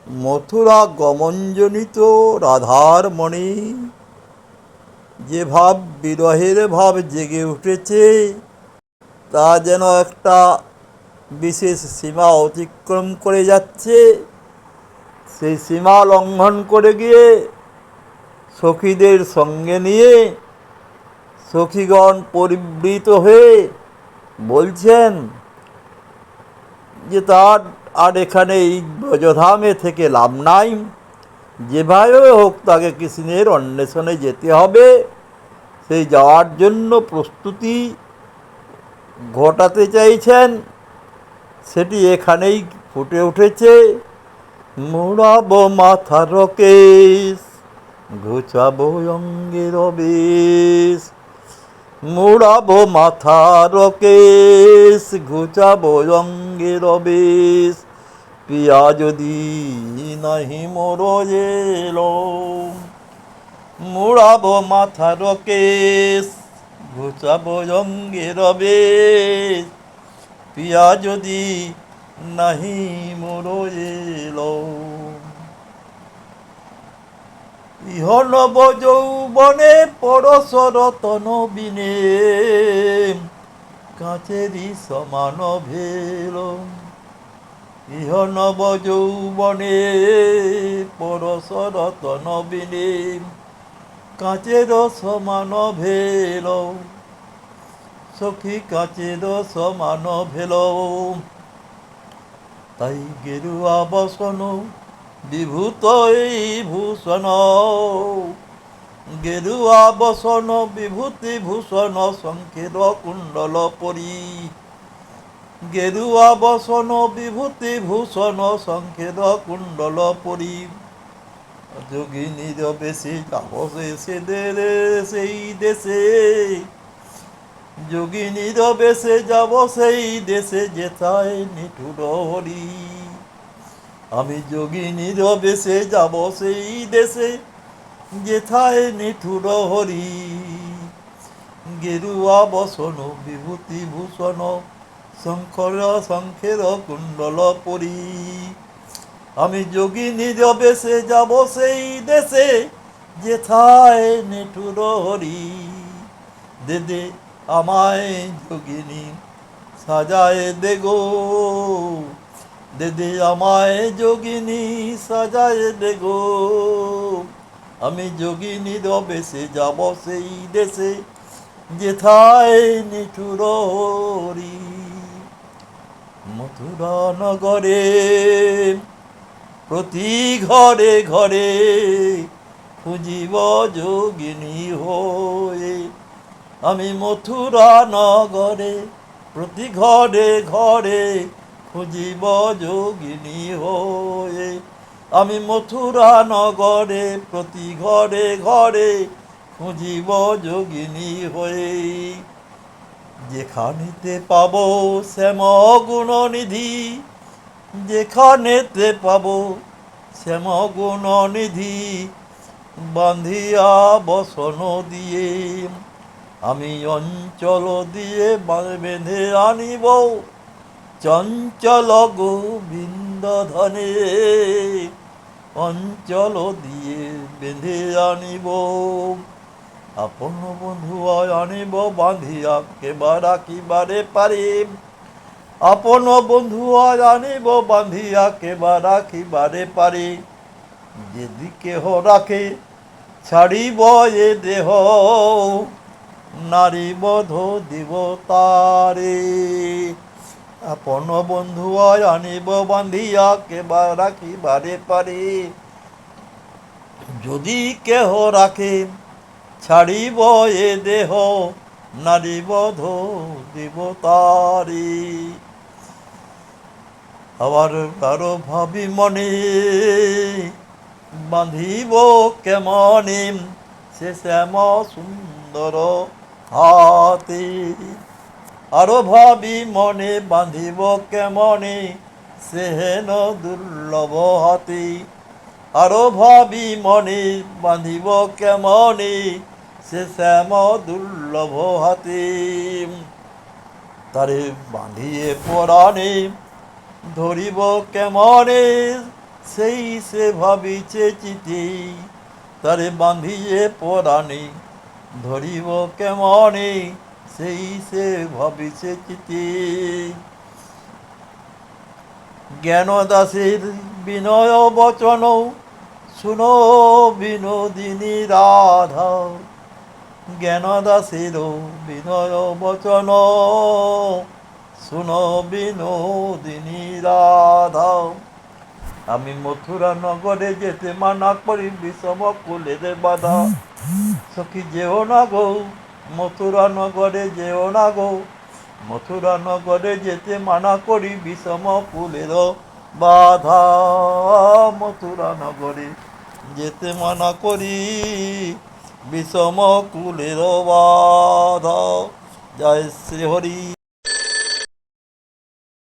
মথুরা গমনজনিত রাধার মনে যে ভাব বিরহের ভাব জেগে উঠেছে, তা যেন একটা বিশেষ সীমা অতিক্রম করে যাচ্ছে। সেই সীমা লঙ্ঘন করে গিয়ে সখীদের সঙ্গে নিয়ে সখীগণ পরিবৃত হয়ে বলছেন যে তার আর এখানে এই ব্রজধামে থেকে লাভ নাই, যেভাবে হোক তাকে কৃষ্ণের অন্বেষণে যেতে হবে। সেই যাওয়ার জন্য প্রস্তুতি ঘটাতে চাইছেন, সেটি এখানেই ফুটে উঠেছে। মুড়াবো মাথার কেশ, ঘুচাবো অঙ্গের বেশ। মুড়াবো মাথার কেশ, ঘুচাবো অঙ্গের বেশ। পিয়া যদি নাহি মোর এলো। মুড়াবো মাথার কেশ, ঘুচাবো অঙ্গের বেশ। পিয়া যদি নাহি মোর এলো। ইহ নব যৌবনে পরশর তন বিনে, কাঁচেরই সমান ভেল। ইহ নব যৌবনে পরশর তন বিনে, কাঁচের সমান ভেল। সখী কাঁচের সমান ভেল। তাই গেরুয়া বসন বিভূত এই ভূষণ, গেরুয়া বসন বিভূতি ভূষণ শঙ্খের কুণ্ডল পরি। গেরুয়া বসন বিভূতি ভূষণ শঙ্খের কুণ্ডল পরি। যোগিনীর বেশে যাব সে সেই দেশে, যোগিনীর বেশে যাব সেই দেশে যেথায় নিঠুর হরি। আমি যোগিনীর বেশে যাব সেই দেশে যেথায় নিঠুর হরি। গেরুয়া বসন বিভূতি ভূষণ শঙ্খের কুণ্ডল পরি। আমি যোগিনীর বেশে যাব সেই দেশে যেথায় নিঠুর হরি। দে দে আমায় যোগিনী সাজায় দে গো, দে দে আমায় যোগিনী সাজায় দে গো। আমি যোগিনীর বেশে যাব সেই দেশে যেথায় নিঠুর হরি। মথুরা নগরে প্রতি ঘরে ঘরে খুঁজিব যোগিনী হয়ে। আমি মথুরা নগরে প্রতি ঘরে ঘরে খুঁজিব যোগিনী হয়ে। আমি মথুরা নগরে প্রতি ঘরে ঘরে খুঁজিব যোগিনী হয়ে। যেখানেতে পাব শ্যাম গুণনিধি, যেখানেতে পাব শ্যাম গুণনিধি, বাঁধিয়া বসন দিয়ে আমি অঞ্চল দিয়ে বেঁধে আনিব চঞ্চল গোবিন্দ ধনে। অঞ্চল দিয়ে বেঁধে আনিব আপন বন্ধু আনিব বাঁধিয়া কেবা রাখিবারে পারে। আপন বন্ধু আনিব বাঁধিয়া কেবা রাখিবারে পারে। যেদিকে রাখে ছাড়িব এ দেহ, নারী বধ দিব তারে। আপন বন্ধু আনিব বাঁধিয়া কেবা রাখিবারে পারে। যদি কেহ রাখে ছাড়িব এ দেহ, নারী বধ দিব তারে। আবার কারো ভাবি মনে বাঁধিব কেমনে সে শ্যাম সুন্দর হাতে। আরো ভাবি মনে বাঁধিব কেমনে সে হেন দুর্লভ হাতে। আরো ভাবি মনে বাঁধিব কেমনে সে শ্যাম দুর্লভ হাতে। তারে বাঁধিয়ে পরাণে ধরিব কেমনে সেই সে ভাবিছে চিতি, তারে বাঁধিয়ে পরাণে ধরিব কেমনে, সেই সে ভাবিছে চিতি। জ্ঞানদাসের বিনয় বচন শুনো বিনোদিনী রাধা, জ্ঞানদাসের বিনয় বচন শুনো বিনোদিনী রাধা। আমি মথুরা নগরে যেতে মানা করি বিষম কুলের বাধা, সখী যেও না গো মথুরা নগরে যেও না গো, মথুরা নগরে যেতে মানা করি বিষম কুলের বাধা, মথুরা নগরে যেতে মানা করি বিষম কুলের বাধা। জয় শ্রী হরি।